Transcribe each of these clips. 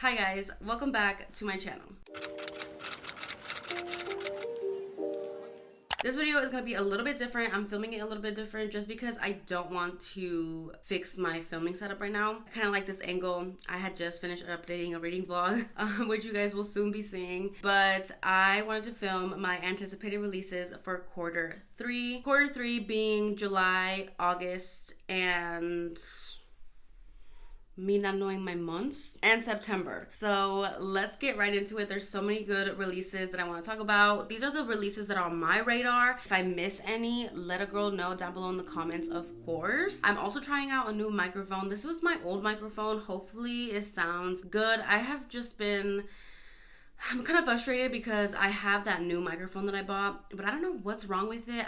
Hi guys, welcome back to my channel. This video is going to be a little bit different. I'm filming it a little bit different just because I don't want to fix my filming setup right now. I kind of like this angle. I had just finished updating a reading vlog, which you guys will soon be seeing. But I wanted to film my anticipated releases for quarter three. Quarter three being July, August, and me not knowing my months, and September. So let's get right into it. There's so many good releases that I want to talk about. These are the releases that are on my radar. If I miss any, let a girl know down below in the comments, of course. I'm also trying out a new microphone. This was my old microphone. Hopefully it sounds good. I'm kind of frustrated because I have that new microphone that I bought, but I don't know what's wrong with it.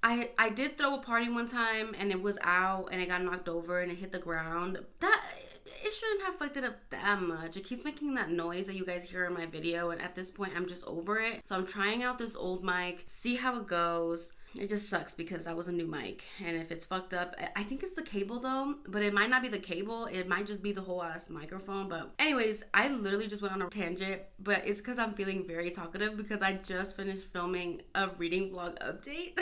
I did throw a party one time and it was out and it got knocked over and it hit the ground. It shouldn't have fucked it up that much. It keeps making that noise that you guys hear in my video, and at this point I'm just over it. So I'm trying out this old mic, see how it goes. It just sucks because that was a new mic, and if it's fucked up, I think it's the cable though, but it might not be the cable. It might just be the whole ass microphone. But anyways, I literally just went on a tangent, but it's because I'm feeling very talkative because I just finished filming a reading vlog update.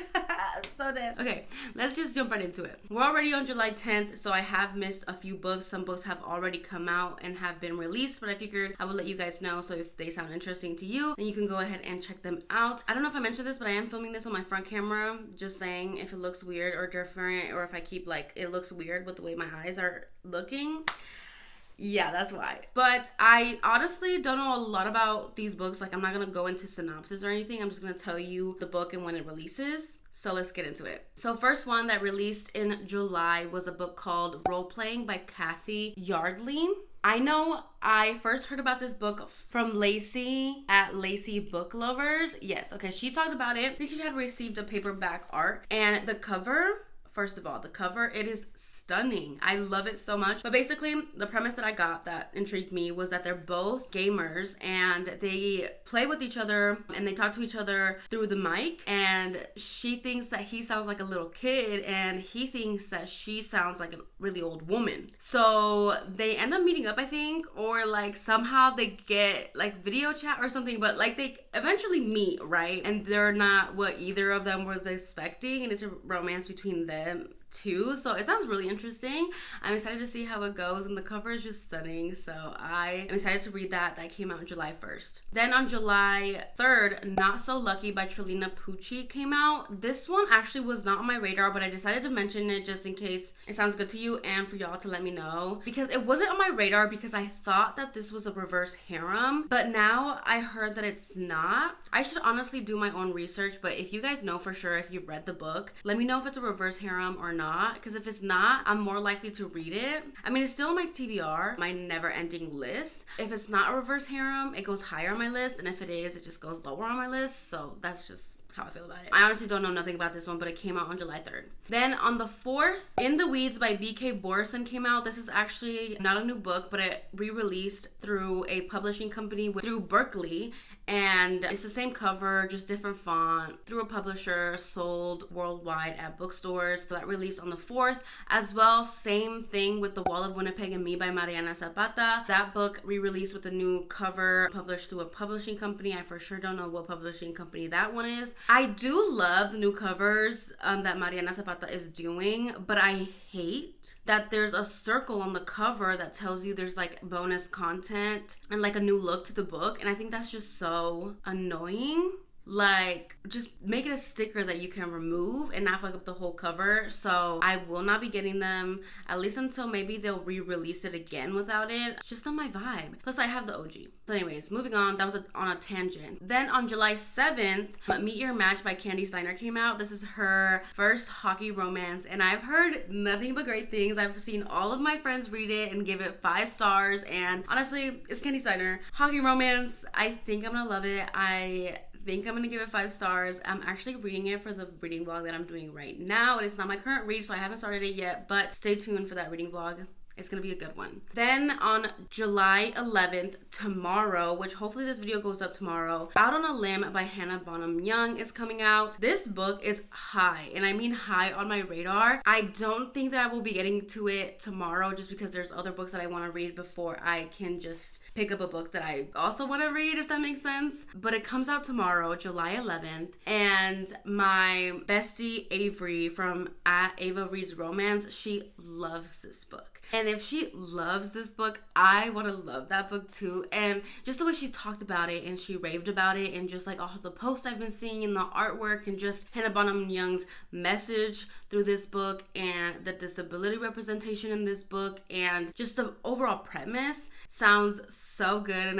So then, okay, let's just jump right into it. We're already on July 10th, so I have missed a few books. Some books have already come out and have been released, but I figured I would let you guys know, so if they sound interesting to you, then you can go ahead and check them out. I don't know if I mentioned this, but I am filming this on my front camera. Just saying, if it looks weird or different, or if I keep it looks weird with the way my eyes are looking, yeah, that's why. But I honestly don't know a lot about these books. I'm not gonna go into synopsis or anything. I'm just gonna tell you the book and when it releases. So let's get into it. So first one that released in July was a book called Role Playing by Kathy Yardley. I know I first heard about this book from Lacey at Lacey Book Lovers. Yes, okay, she talked about it. I think she had received a paperback arc, and the cover, first of all, the cover, it is stunning. I love it so much. But basically, the premise that I got that intrigued me was that they're both gamers and they play with each other and they talk to each other through the mic. And she thinks that he sounds like a little kid and he thinks that she sounds like a really old woman. So they end up meeting up, I think, or somehow they get video chat or something, but they eventually meet, right? And they're not what either of them was expecting, and it's a romance between them too. So it sounds really interesting. I'm excited to see how it goes, and the cover is just stunning. So I am excited to read that. That came out on July 1st. Then on July 3rd, Not So Lucky by Trelina Pucci came out. This one actually was not on my radar, but I decided to mention it just in case it sounds good to you and for y'all to let me know, because it wasn't on my radar because I thought that this was a reverse harem, but now I heard that it's not. I should honestly do my own research, but if you guys know for sure, if you've read the book, let me know if it's a reverse harem or not, because if it's not, I'm more likely to read it. I mean, it's still on my TBR, my never-ending list. If it's not a reverse harem, it goes higher on my list, and if it is, it just goes lower on my list. So that's just how I feel about it. I honestly don't know nothing about this one, but it came out on July 3rd. Then on the 4th, In the Weeds by B.K. Borison came out. This is actually not a new book, but it re-released through a publishing company through Berkeley, and it's the same cover, just different font, through a publisher, sold worldwide at bookstores. So that released on the 4th. As well, same thing with The Wall of Winnipeg and Me by Mariana Zapata. That book re-released with a new cover, published through a publishing company. I for sure don't know what publishing company that one is. I do love the new covers that Mariana Zapata is doing, but I hate that there's a circle on the cover that tells you there's bonus content and a new look to the book, and I think that's just so annoying. Just make it a sticker that you can remove and not fuck up the whole cover. So I will not be getting them, at least until maybe they'll re-release it again without it. It's just not my vibe. Plus I have the OG. So anyways, moving on. That was on a tangent. Then on July 7th, Meet Your Match by Candy Steiner came out. This is her first hockey romance, and I've heard nothing but great things. I've seen all of my friends read it and give it 5 stars, and honestly, it's Candy Steiner. Hockey romance, I think I'm gonna love it. I think I'm gonna give it 5 stars. I'm actually reading it for the reading vlog that I'm doing right now, and it's not my current read, so I haven't started it yet, but stay tuned for that reading vlog. It's gonna be a good one. Then on July 11th, tomorrow, which hopefully this video goes up tomorrow, Out on a Limb by Hannah Bonham Young is coming out. This book is high, and I mean high on my radar. I don't think that I will be getting to it tomorrow just because there's other books that I want to read before I can just pick up a book that I also want to read, if that makes sense. But it comes out tomorrow, July 11th, and my bestie Avery from Ava Reads Romance, she loves this book. And if she loves this book, I want to love that book too. And just the way she talked about it and she raved about it, and just like all the posts I've been seeing in the artwork, and just Hannah Bonham Young's message through this book, and the disability representation in this book, and just the overall premise sounds so good. And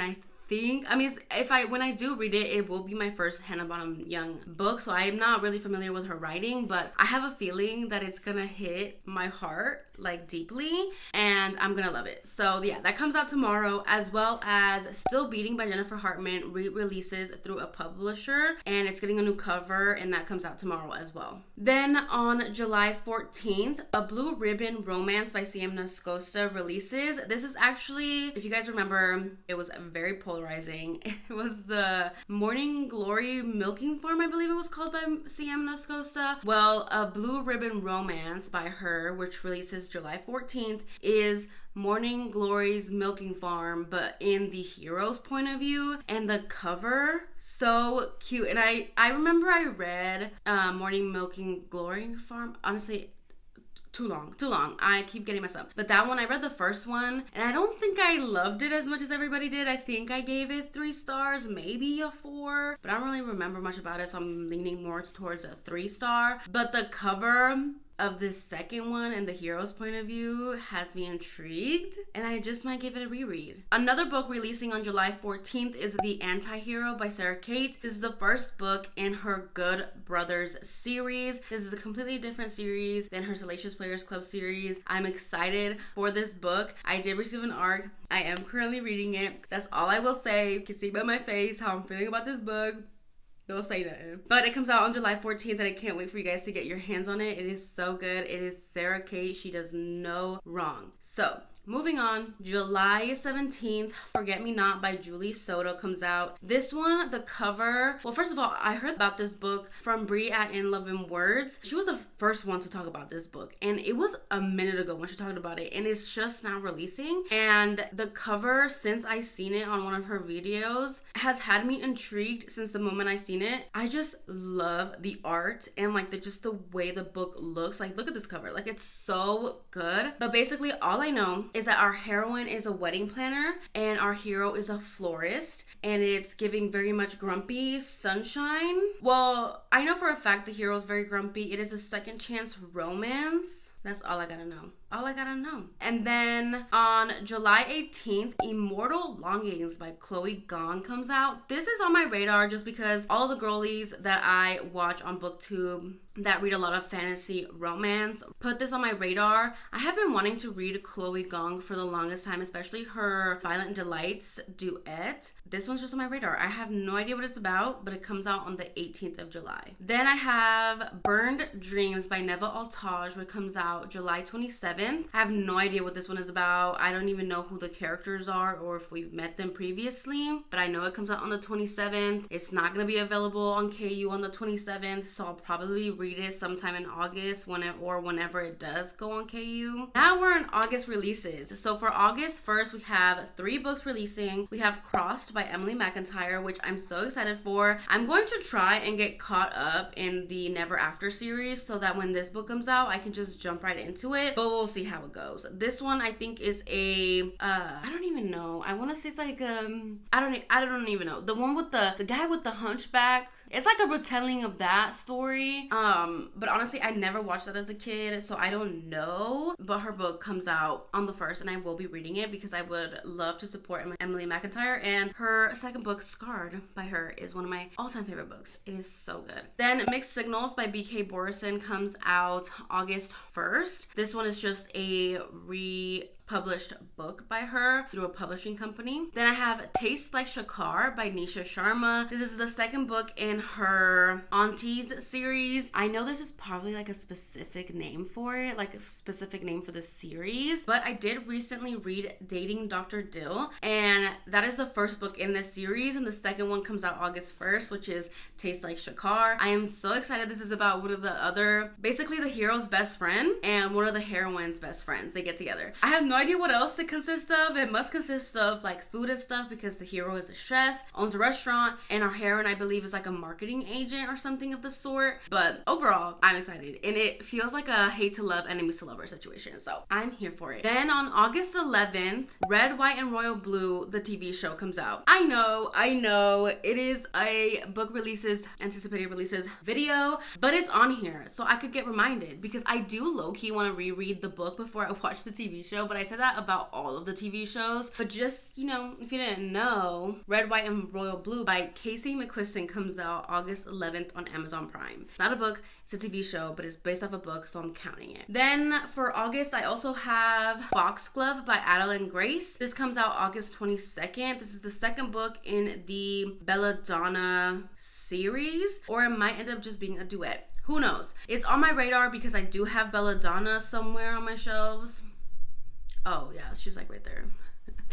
when I do read it, it will be my first Hannah Bonham Young book, so I'm not really familiar with her writing, but I have a feeling that it's gonna hit my heart like deeply, and I'm gonna love it. So yeah, that comes out tomorrow, as well as Still Beating by Jennifer Hartman re-releases through a publisher, and it's getting a new cover, and that comes out tomorrow as well. Then on July 14th, A Blue Ribbon Romance by C.M. Nascosta releases. This is actually, if you guys remember, it was very polarizing. It was the Morning Glory Milking Farm, I believe it was called, by C.M. Nascosta. Well, A Blue Ribbon Romance by her, which releases July 14th, is Morning Glory's Milking Farm, but in the hero's point of view. And the cover, so cute. And I remember I read Morning Milking Glory Farm, honestly, too long. I keep getting messed up. But that one, I read the first one, and I don't think I loved it as much as everybody did. I think I gave it 3 stars, maybe a 4, but I don't really remember much about it, so I'm leaning more towards a 3-star. But the cover of this second one and the hero's point of view has me intrigued, and I just might give it a reread. Another book releasing on July 14th is The Anti-Hero by Sarah Kate. This is the first book in her Good Brothers series. This is a completely different series than her Salacious Players Club series. I'm excited for this book. I did receive an ARC. I am currently reading it. That's all I will say. You can see by my face how I'm feeling about this book. Don't say nothing. But it comes out on July 14th, and I can't wait for you guys to get your hands on it. It is so good. It is Sarah Kate. She does no wrong. So, moving on, July 17th, Forget Me Not by Julie Soto comes out. This one, the cover, well, first of all, I heard about this book from Brie at In Love and Words. She was the first one to talk about this book, and it was a minute ago when she talked about it, and it's just now releasing. And the cover, since I seen it on one of her videos, has had me intrigued since the moment I seen it. I just love the art and like just the way the book looks. Like, look at this cover. Like, it's so good. But basically, all I know is that our heroine is a wedding planner and our hero is a florist, and it's giving very much grumpy sunshine. Well, I know for a fact the hero is very grumpy. It is a second chance romance. That's all I gotta know. All I gotta know. And then on July 18th, Immortal Longings by Chloe Gong comes out. This is on my radar just because all the girlies that I watch on BookTube that read a lot of fantasy romance put this on my radar. I have been wanting to read Chloe Gong for the longest time, especially her Violent Delights duet. This one's just on my radar. I have no idea what it's about, but it comes out on the 18th of July. Then I have Burned Dreams by Neva Altaj, which comes out July 27th. I have no idea what this one is about. I don't even know who the characters are or if we've met them previously, but I know it comes out on the 27th. It's not going to be available on KU on the 27th, so I'll probably read it sometime in August whenever it does go on KU. Now we're in August releases. So for August 1st, we have 3 books releasing. We have Crossed by Emily McIntyre, which I'm so excited for. I'm going to try and get caught up in the Never After series so that when this book comes out, I can just jump right into it, but we'll see how it goes. This one I think is I don't even know. I want to say it's like I don't even know. The one with the guy with the hunchback. It's like a retelling of that story. But honestly, I never watched that as a kid, so I don't know. But her book comes out on the 1st, and I will be reading it because I would love to support Emily McIntyre. And her second book, Scarred by her, is one of my all-time favorite books. It is so good. Then Mixed Signals by B.K. Borison comes out August 1st. This one is just a published book by her through a publishing company. Then I have Taste Like Shakar by Nisha Sharma. This is the second book in her Aunties series. I know this is probably like a specific name for it, like a specific name for the series, but I did recently read Dating Dr. Dill, and that is the first book in this series, and the second one comes out August 1st, which is Taste Like Shakar. I am so excited. This is about one of the other, basically the hero's best friend and one of the heroine's best friends. They get together. I have no idea what else it consists of. It must consist of like food and stuff because the hero is a chef, owns a restaurant, and our heroine, I believe, is like a marketing agent or something of the sort. But overall, I'm excited, and it feels like a hate to love, enemies to lover situation, so I'm here for it. Then on August 11th, Red, White, and Royal Blue, the TV show, comes out. I know, it is a book releases, anticipated releases video, but it's on here so I could get reminded, because I do low-key want to reread the book before I watch the TV show, but I said that about all of the TV shows. But just, you know, if you didn't know, Red, White, and Royal Blue by Casey McQuiston comes out August 11th on Amazon Prime. It's not a book, it's a TV show, but it's based off a book, so I'm counting it. Then for August, I also have Foxglove by Adeline Grace. This comes out August 22nd. This is the second book in the Belladonna series, or it might end up just being a duet. Who knows? It's on my radar because I do have Belladonna somewhere on my shelves. Oh yeah, she's like right there.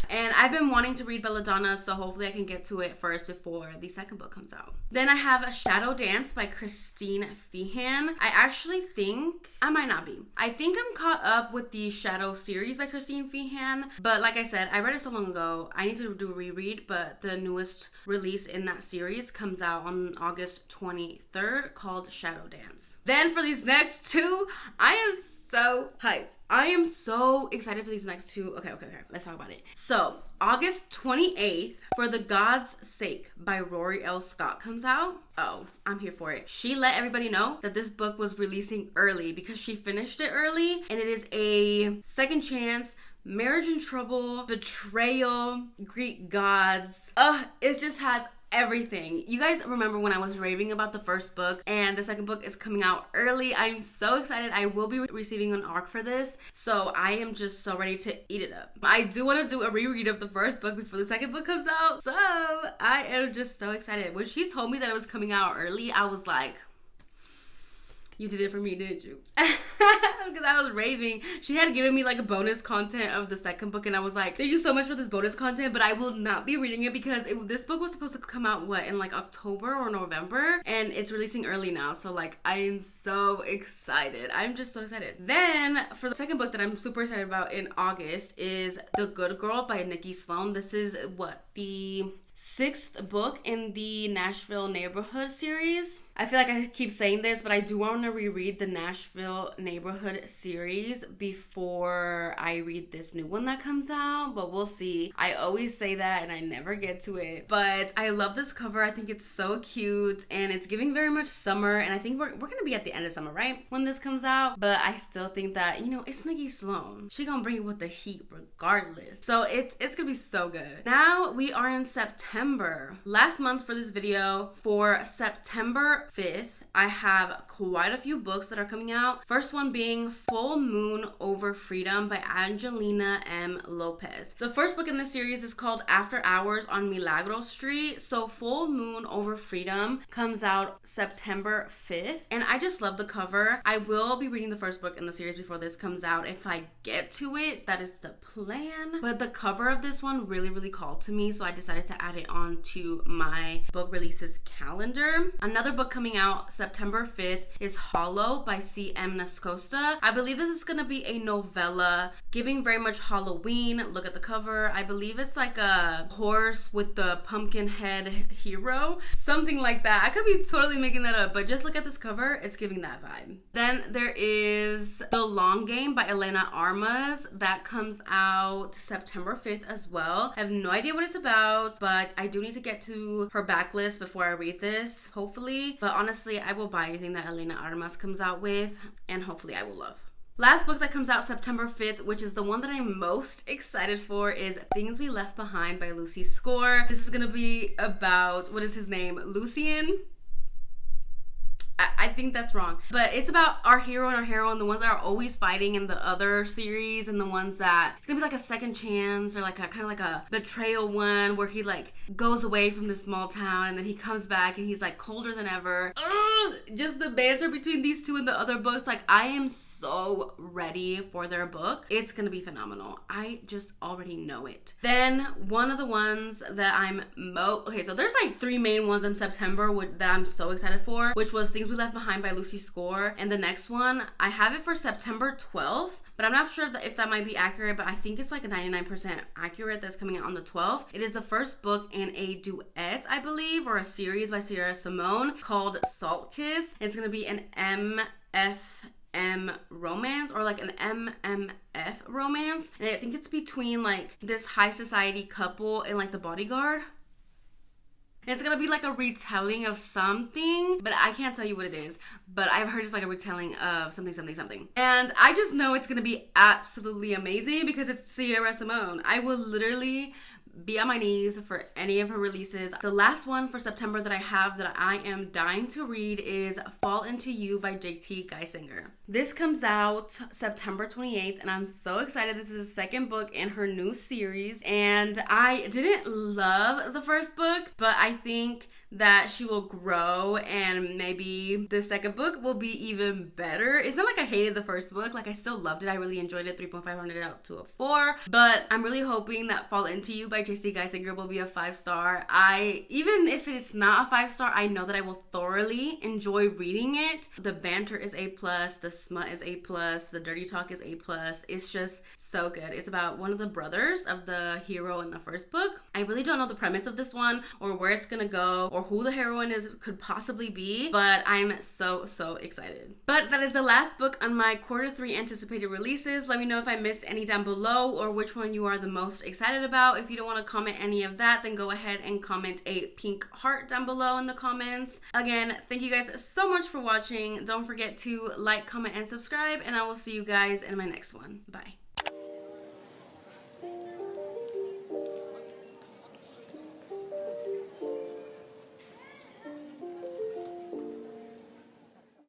And I've been wanting to read Belladonna, so hopefully I can get to it first before the second book comes out. Then I have Shadow Dance by Christine Feehan. I actually think, I might not be. I think I'm caught up with the Shadow series by Christine Feehan, but like I said, I read it so long ago, I need to do a reread, but the newest release in that series comes out on August 23rd called Shadow Dance. Then for these next two, I am so hyped. I am so excited for these next two. Okay. Let's talk about it. So, August 28th, For the God's Sake by Rory L. Scott comes out. Oh, I'm here for it. She let everybody know that this book was releasing early because she finished it early, and it is a second chance, marriage in trouble, betrayal, Greek gods. It just has everything. You guys remember when I was raving about the first book, and the second book is coming out early. I'm so excited. I will be receiving an ARC for this, so I am just so ready to eat it up. I do want to do a reread of the first book before the second book comes out, so I am just so excited. When she told me that it was coming out early, I was like, you did it for me, didn't you? Because I was raving. She had given me like a bonus content of the second book, and I was like, thank you so much for this bonus content, but I will not be reading it because this book was supposed to come out, in like October or November, and it's releasing early now, so like I am so excited. I'm just so excited. Then for the second book that I'm super excited about in August is The Good Girl by Nikki Sloan. This is the 6th book in the Nashville Neighborhood series. I feel like I keep saying this, but I do want to reread the Nashville Neighborhood series before I read this new one that comes out, but we'll see. I always say that and I never get to it, but I love this cover. I think it's so cute, and it's giving very much summer, and I think we're gonna be at the end of summer, right, when this comes out, but I still think that, you know, it's Nikki Sloan. She gonna bring it with the heat regardless, so it's gonna be so good. Now we are in September. Last month for this video, for September 5th, I have quite a few books that are coming out. First one being Full Moon Over Freedom by Angelina M. Lopez. The first book in this series is called After Hours on Milagro Street. So Full Moon Over Freedom comes out September 5th, and I just love the cover. I will be reading the first book in the series before this comes out if I get to it. That is the plan. But the cover of this one really called to me, so I decided to add it on to my book releases calendar. Another book coming out September 5th is Hollow by C.M. Nascosta. I believe this is gonna be a novella giving very much Halloween. Look at the cover. I believe it's like a horse with the pumpkin head hero, something like that. I could be totally making that up, but just look at this cover. It's giving that vibe. Then there is The Long Game by Elena Armas. That comes out September 5th as well. I have no idea what it's about, but I do need to get to her backlist before I read this, hopefully. But honestly, I will buy anything that Elena Armas comes out with, and hopefully I will love. Last book that comes out September 5th, which is the one that I'm most excited for, is Things We Left Behind by Lucy Score. This is gonna be about, what is his name? Lucian? I think that's wrong. But it's about our hero and our heroine, the ones that are always fighting in the other series, and the ones that it's gonna be like a second chance, or like a kind of like a betrayal one where he like goes away from this small town and then he comes back and he's like colder than ever. Ugh, just the banter between these two and the other books. Like, I am so ready for their book. It's gonna be phenomenal. I just already know it. Then one of the ones that I'm okay, so there's like 3 main ones in September that I'm so excited for, which was Things We Left Behind by Lucy Score. And the next one, I have it for September 12th, but I'm not sure if that might be accurate, but I think it's like a 99% accurate that's coming out on the 12th. It is the first book in a duet, I believe, or a series by Sierra Simone called Salt Kiss. It's gonna be an MFM romance, or like an MMF romance, and I think it's between like this high society couple and like the bodyguard. It's gonna be like a retelling of something, but I can't tell you what it is. But I've heard it's like a retelling of something. And I just know it's gonna be absolutely amazing because it's Sierra Simone. I will literally be on my knees for any of her releases. The last one for September that I have that I am dying to read is Fall Into You by JT Geisinger. This comes out September 28th, and I'm so excited. This is the second book in her new series, and I didn't love the first book, but I think that she will grow and maybe the second book will be even better. It's not like I hated the first book. Like, I still loved it. I really enjoyed it. 3.5 out to a 4. But I'm really hoping that Fall Into You by JC Geisinger will be a 5-star. Even if it's not a 5-star, I know that I will thoroughly enjoy reading it. The banter is A+, the smut is A+, the dirty talk is A+. It's just so good. It's about one of the brothers of the hero in the first book. I really don't know the premise of this one or where it's gonna go or who the heroine could possibly be, but I'm so excited. But that is the last book on my Q3 anticipated releases. Let me know if I missed any down below or which one you are the most excited about. If you don't want to comment any of that, then go ahead and comment a pink heart down below in the comments. Again, thank you guys so much for watching. Don't forget to like, comment, and subscribe, and I will see you guys in my next one. Bye.